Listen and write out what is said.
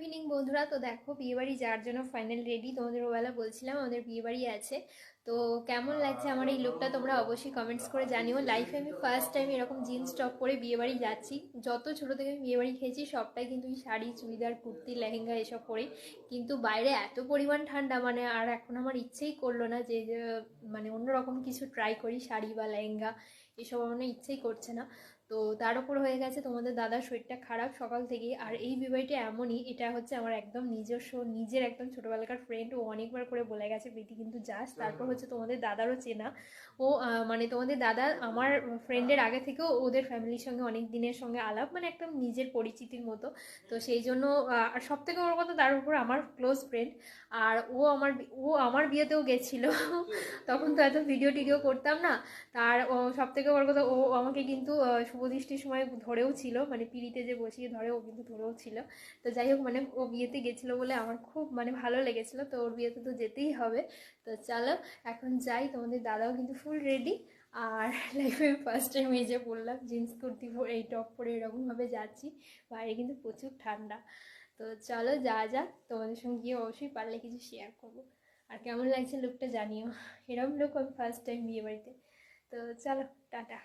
Evening বন্ধুরা। তো দেখো বিয়েবাড়ি যাওয়ার জন্য ফাইনাল রেডি। তোমাদের ওবেলা বলছিলাম আমাদের বিয়েবাড়ি আছে। তো কেমন লাগছে আমার এই লুকটা তোমরা অবশ্যই কমেন্টস করে জানিও। লাইফে আমি ফার্স্ট টাইম এরকম জিন্স টপ পরে বিয়েবাড়ি যাচ্ছি। যত ছোট থেকে আমি বিয়েবাড়ি খেয়েছি সবটাই কিন্তু এই শাড়ি চুড়িদার কুর্তি লেহেঙ্গা এসব পরেই। কিন্তু বাইরে এত পরিমাণ ঠান্ডা মানে আর এখন আমার ইচ্ছেই করলো না যে মানে অন্যরকম কিছু ট্রাই করি, শাড়ি বা লেহেঙ্গা এসব আমার না ইচ্ছেই করছে না। তো তার উপর হয়ে গেছে তোমাদের দাদার শরীরটা খারাপ সকাল থেকেই। আর এই বিবাহটা এমনই, এটা হচ্ছে আমার একদম নিজস্ব নিজের একদম ছোটোবেলাকার ফ্রেন্ড। ও অনেকবার করে বলে গেছে প্রীতি কিন্তু যাস। তারপর হচ্ছে তোমাদের দাদারও চেনা। ও মানে তোমাদের দাদা আমার ফ্রেন্ডের আগে থেকেও ওদের ফ্যামিলির সঙ্গে অনেক দিনের সঙ্গে আলাপ, মানে একদম নিজের পরিচিতির মতো। তো সেই জন্য আর সব থেকে বড় কথা তার উপর আমার ক্লোজ ফ্রেন্ড। আর ও আমার বিয়েতেও গেছিলো। তখন তো এত ভিডিও টিডিও করতাম না। তার সব থেকে বড় কথা, ও আমাকে কিন্তু শুভদৃষ্টির সময় ধরেও ছিল, মানে পিঁড়িতে যে বসিয়ে ধরে ও কিন্তু ধরেও ছিল। তো যাই হোক, মানে ও বিয়েতে গেছিলো বলে আমার খুব মানে ভালো লেগেছিলো। তো ওর বিয়েতে তো যেতেই হবে। তো চলো এখন যাই। তোমাদের দাদাও কিন্তু ফুল রেডি। আর লাইফে আমি ফার্স্ট টাইম এই যে বললাম জিন্স কুর্তি পরে এই টপ পরে এরকমভাবে যাচ্ছি। বাইরে কিন্তু প্রচুর ঠান্ডা। তো চলো যা যাক, তোমাদের সঙ্গে গিয়ে অবশ্যই পারলে কিছু শেয়ার করবো। আর কেমন লাগছে লুকটা জানিও। এরকম লুক আমি ফার্স্ট টাইম বিয়ে বাড়িতে। তো চলো, টাটা।